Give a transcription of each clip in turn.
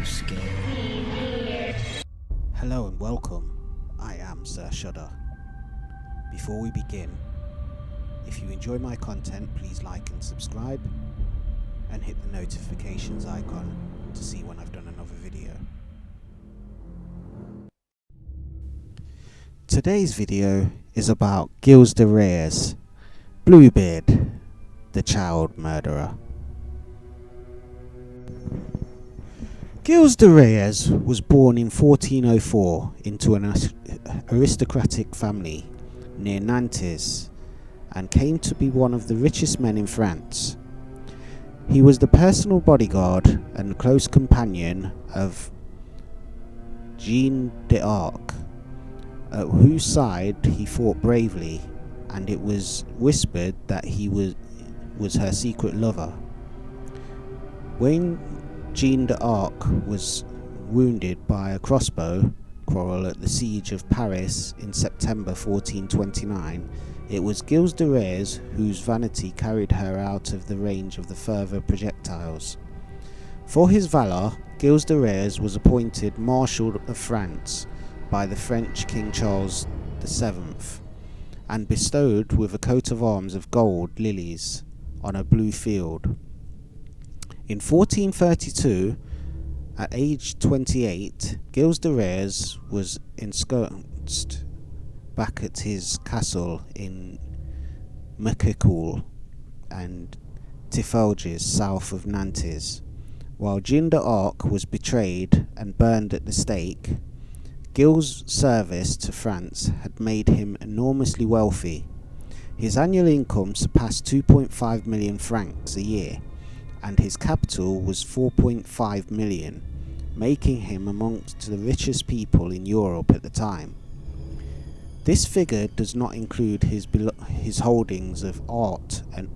Vronsky. Hello and welcome. I am Sir Shudder. Before we begin, if you enjoy my content, please like and subscribe and hit the notifications icon to see when I've done another video. Today's video is about Gilles de Rais, Bluebeard, the child murderer. Gilles de Rais was born in 1404 into an aristocratic family near Nantes and came to be one of the richest men in France. He was the personal bodyguard and close companion of Jeanne d'Arc, at whose side he fought bravely, and it was whispered that he was her secret lover. When Jeanne d'Arc was wounded by a crossbow quarrel at the siege of Paris in September 1429, it was Gilles de Rais whose vanity carried her out of the range of the further projectiles. For his valour, Gilles de Rais was appointed Marshal of France by the French King Charles VII and bestowed with a coat of arms of gold lilies on a blue field. In 1432, at age 28, Gilles de Rais was ensconced back at his castle in Mercoeur and Tiffauges, south of Nantes. While Jeanne d'Arc was betrayed and burned at the stake, Gilles' service to France had made him enormously wealthy. His annual income surpassed 2.5 million francs a year, and his capital was 4.5 million, making him amongst the richest people in Europe at the time. This figure does not include his holdings of art and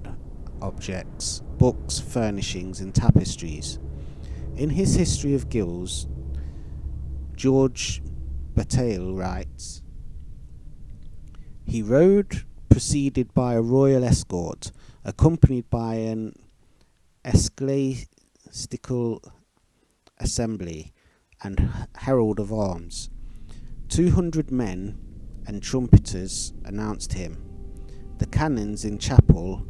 objects, books, furnishings and tapestries. In his History of Gilles, George Bataille writes, "He rode preceded by a royal escort, accompanied by an ecclesiastical assembly and herald of arms. 200 men and trumpeters announced him. The canons in chapel,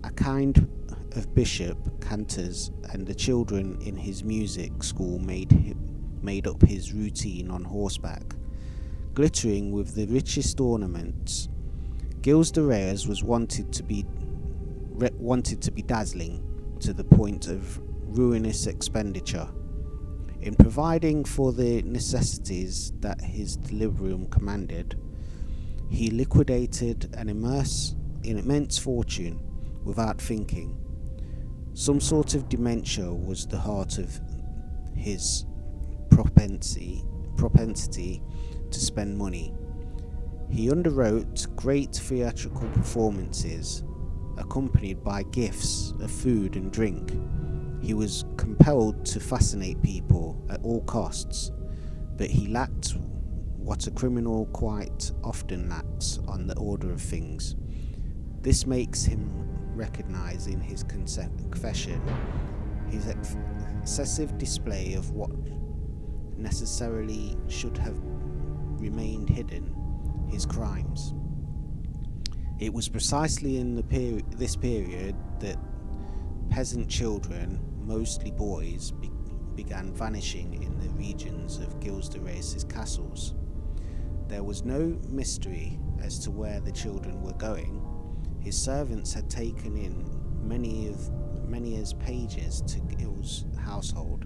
a kind of bishop, cantors, and the children in his music school made up his routine on horseback, glittering with the richest ornaments. Gilles de Rais was wanted to be dazzling to the point of ruinous expenditure. In providing for the necessities that his delirium commanded, he liquidated an immense fortune without thinking. Some sort of dementia was the heart of his propensity to spend money. He underwrote great theatrical performances, accompanied by gifts of food and drink. He was compelled to fascinate people at all costs, but he lacked what a criminal quite often lacks on the order of things. This makes him recognize in his confession his excessive display of what necessarily should have remained hidden, his crimes. It was precisely in this period that peasant children, mostly boys, began vanishing in the regions of Gilles de Rais' castles. There was no mystery as to where the children were going. His servants had taken in many as pages to Gilles' household.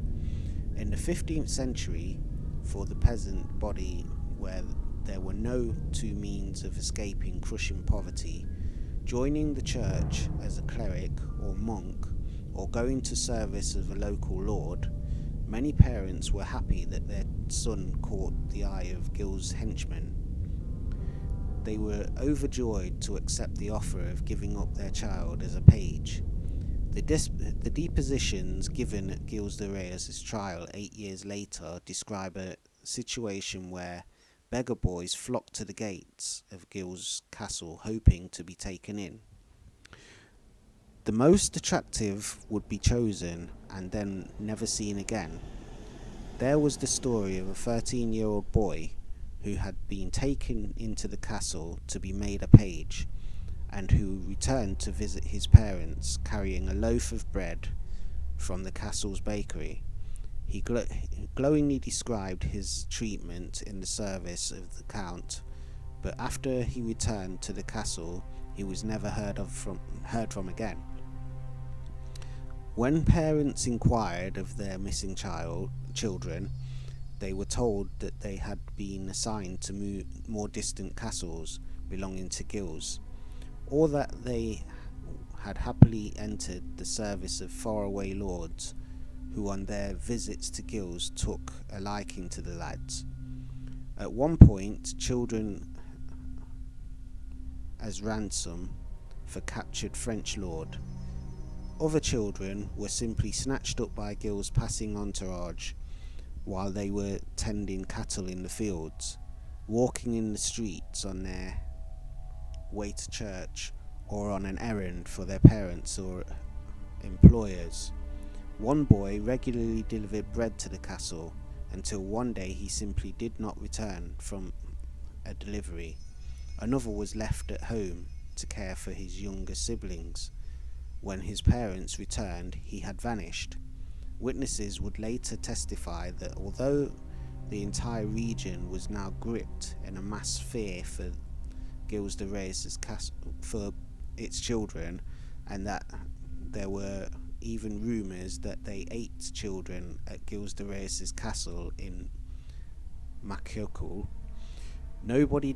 In the 15th century, for the peasant body where there were no two means of escaping crushing poverty, joining the church as a cleric or monk, or going to service of a local lord, many parents were happy that their son caught the eye of Gilles' henchman. They were overjoyed to accept the offer of giving up their child as a page. The depositions given at Gilles de Rais' trial 8 years later describe a situation where beggar boys flocked to the gates of Gilles' castle hoping to be taken in. The most attractive would be chosen and then never seen again. There was the story of a 13-year-old boy who had been taken into the castle to be made a page, and who returned to visit his parents carrying a loaf of bread from the castle's bakery. He glowingly described his treatment in the service of the count, but after he returned to the castle, he was never heard from again. When parents inquired of their missing children, they were told that they had been assigned to more distant castles belonging to Gilles, or that they had happily entered the service of faraway lords who on their visits to Gilles took a liking to the lads. At one point, children as ransom for captured French lord. Other children were simply snatched up by Gilles' passing entourage while they were tending cattle in the fields, walking in the streets on their way to church, or on an errand for their parents or employers. One boy regularly delivered bread to the castle until one day he simply did not return from a delivery. Another was left at home to care for his younger siblings. When his parents returned, he had vanished. Witnesses would later testify that although the entire region was now gripped in a mass fear for Gilles de Rais' castle, for its children, and that there were even rumours that they ate children at Gilles de Rais' castle in Machiokul, nobody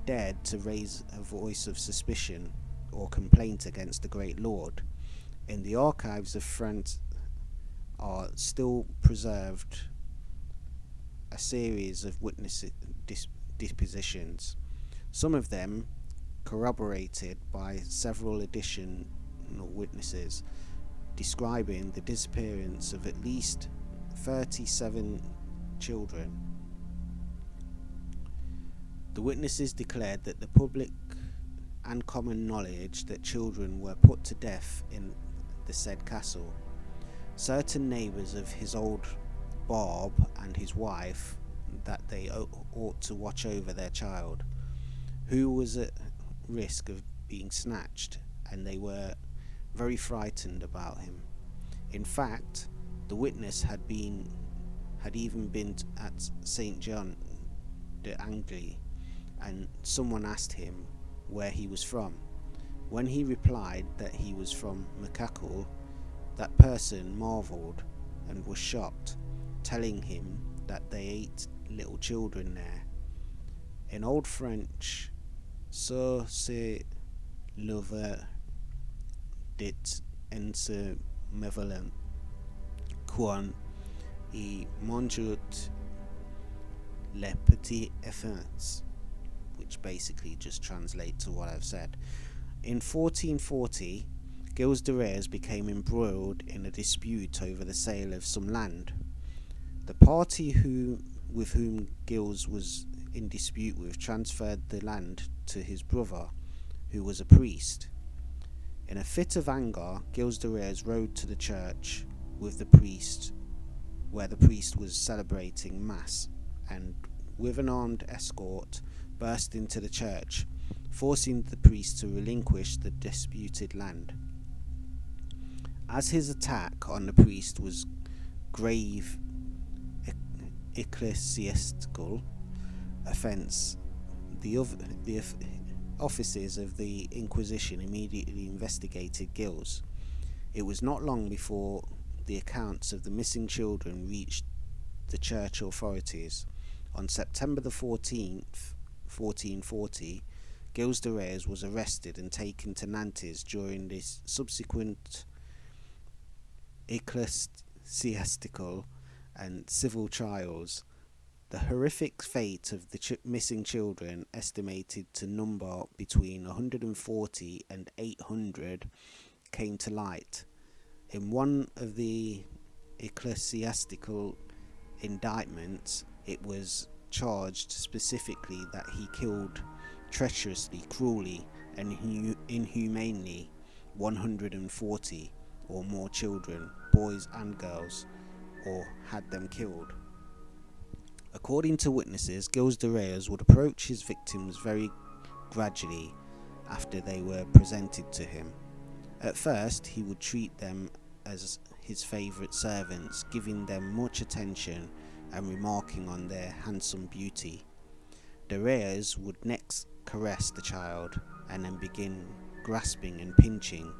dared to raise a voice of suspicion or complaint against the great lord. In the archives of France are still preserved a series of witness depositions, some of them corroborated by several additional witnesses, describing the disappearance of at least 37 children. The witnesses declared that the public and common knowledge that children were put to death in the said castle. Certain neighbours of his old Barb and his wife that they ought to watch over their child, who was at risk of being snatched, and they were very frightened about him. In fact, the witness had even been at St. John d'Angely, and someone asked him where he was from. When he replied that he was from Machiokul, that person marvelled and was shocked, telling him that they ate little children there. In Old French, "Ce se leva dit en se mevalant quand il mangeait les petits enfants," which basically just translates to what I've said. In 1440, Gilles de Rais became embroiled in a dispute over the sale of some land. The party with whom Gilles was in dispute with transferred the land to his brother, who was a priest. In a fit of anger, Gilles de Rais rode to the church with the priest, where the priest was celebrating mass, and with an armed escort burst into the church, forcing the priest to relinquish the disputed land. As his attack on the priest was grave ecclesiastical offence, the officers of the Inquisition immediately investigated Gilles. It was not long before the accounts of the missing children reached the church authorities. On September the 14th, 1440, Gilles de Rais was arrested and taken to Nantes during the subsequent ecclesiastical and civil trials. The horrific fate of the missing children, estimated to number between 140 and 800, came to light. In one of the ecclesiastical indictments, it was charged specifically that he killed treacherously, cruelly, and inhumanely 140 or more children, boys and girls, or had them killed. According to witnesses, Gilles de Rais would approach his victims very gradually after they were presented to him. At first, he would treat them as his favourite servants, giving them much attention and remarking on their handsome beauty. De Rais would next caress the child and then begin grasping and pinching.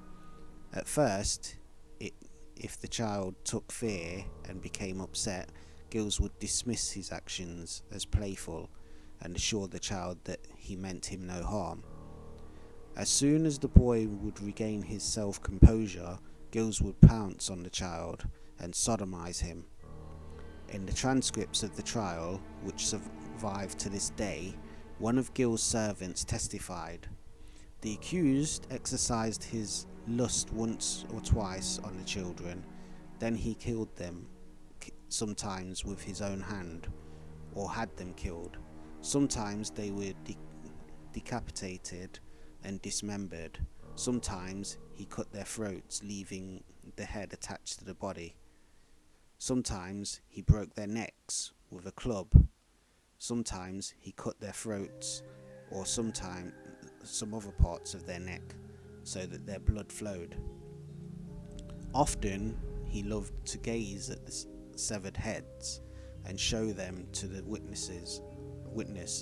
At first, if the child took fear and became upset, Gilles would dismiss his actions as playful and assure the child that he meant him no harm. As soon as the boy would regain his self-composure, Gilles would pounce on the child and sodomize him. In the transcripts of the trial, which survive to this day, one of Gilles' servants testified. The accused exercised his lust once or twice on the children, then he killed them, sometimes with his own hand, or had them killed. Sometimes they were decapitated and dismembered. Sometimes he cut their throats, leaving the head attached to the body. Sometimes he broke their necks with a club. Sometimes he cut their throats, or sometimes some other parts of their neck, so that their blood flowed. Often he loved to gaze at the severed heads and show them to the witness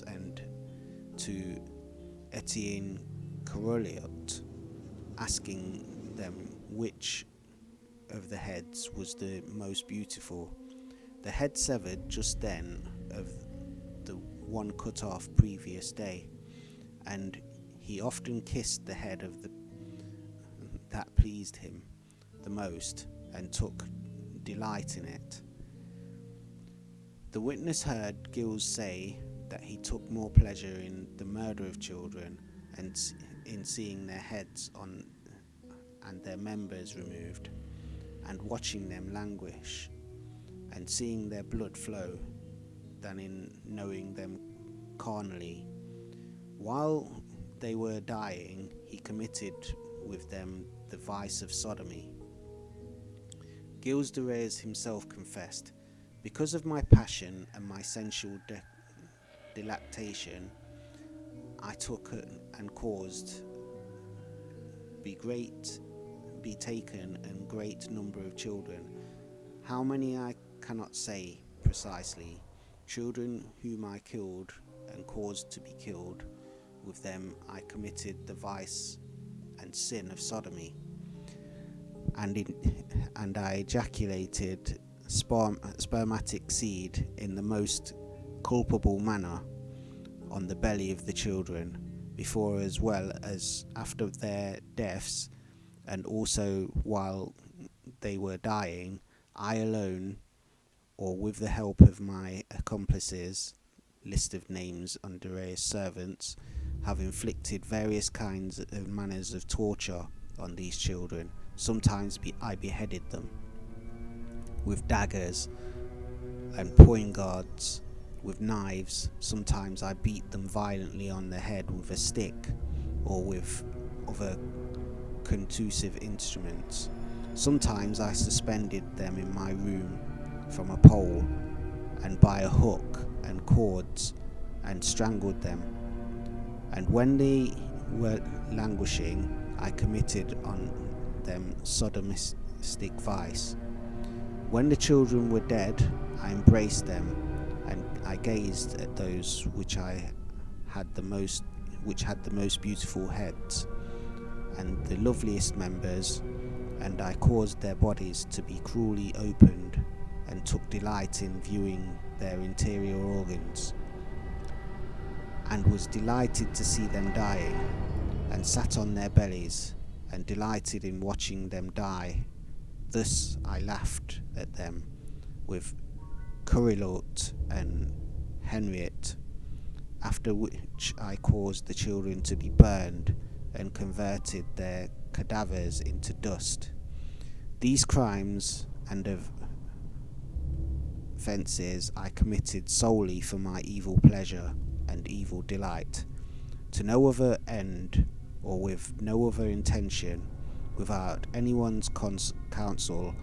and to Etienne Corolliot, asking them which of the heads was the most beautiful. The head severed just then of the one cut off previous day, and he often kissed the head of that pleased him the most and took delight in it. The witness heard Gilles say that he took more pleasure in the murder of children and in seeing their heads on and their members removed, and watching them languish and seeing their blood flow, than in knowing them carnally. While they were dying, he committed with them the vice of sodomy. Gilles de Rais himself confessed, "Because of my passion and my sensual delectation, I took and caused be taken and great number of children. How many I cannot say precisely, children whom I killed and caused to be killed. With them I committed the vice and sin of sodomy, and I ejaculated spermatic seed in the most culpable manner on the belly of the children, before as well as after their deaths, and also while they were dying. I alone, or with the help of my accomplices, list of names under Rais servants, have inflicted various kinds of manners of torture on these children. Sometimes I beheaded them with daggers and poignards, with knives. Sometimes I beat them violently on the head with a stick or with other contusive instruments. Sometimes I suspended them in my room from a pole and by a hook and cords, and strangled them. And when they were languishing, I committed on them sodomistic vice. When the children were dead, I embraced them, and I gazed at those which had the most beautiful heads and the loveliest members, and I caused their bodies to be cruelly opened, and took delight in viewing their interior organs, and was delighted to see them dying, and sat on their bellies, and delighted in watching them die. Thus I laughed at them with Corillot and Henriette, after which I caused the children to be burned, and converted their cadavers into dust. These crimes and offences I committed solely for my evil pleasure and evil delight, to no other end or with no other intention, without anyone's counsel,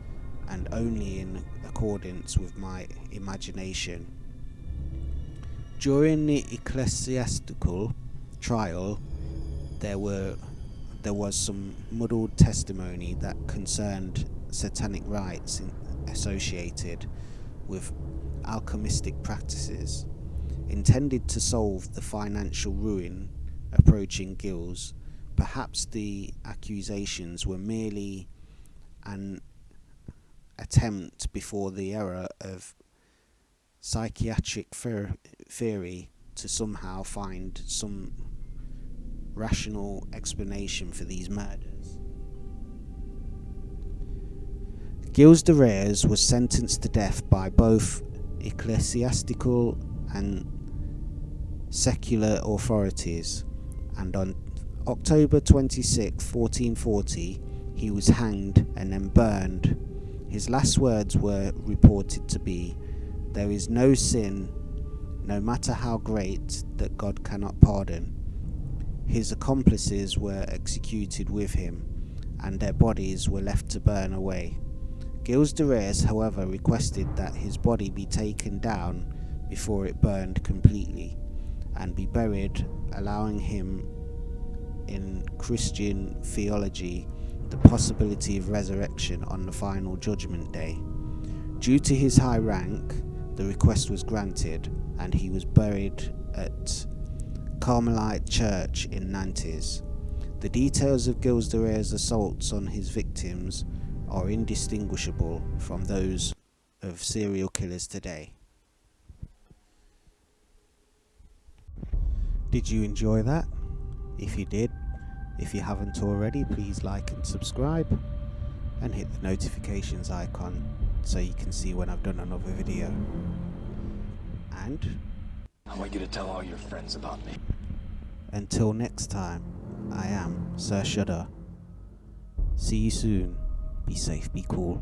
and only in accordance with my imagination. During the ecclesiastical trial, there was some muddled testimony that concerned satanic rites associated with alchemistic practices. Intended to solve the financial ruin approaching Gilles, perhaps the accusations were merely an attempt before the era of psychiatric theory to somehow find some rational explanation for these murders. Gilles de Rais was sentenced to death by both ecclesiastical and secular authorities, and on October 26, 1440, he was hanged and then burned. His last words were reported to be, "There is no sin, no matter how great, that God cannot pardon." His accomplices were executed with him, and their bodies were left to burn away. Gilles de Rais, however, requested that his body be taken down before it burned completely, and be buried, allowing him, in Christian theology, the possibility of resurrection on the final judgment day. Due to his high rank, the request was granted, and he was buried at Carmelite Church in Nantes. The details of Gilles de Rais' assaults on his victims are indistinguishable from those of serial killers today. Did you enjoy that? If you did, if you haven't already, please like and subscribe, and hit the notifications icon so you can see when I've done another video. And I want you to tell all your friends about me. Until next time, I am Sir Shudder. See you soon. Be safe, be cool.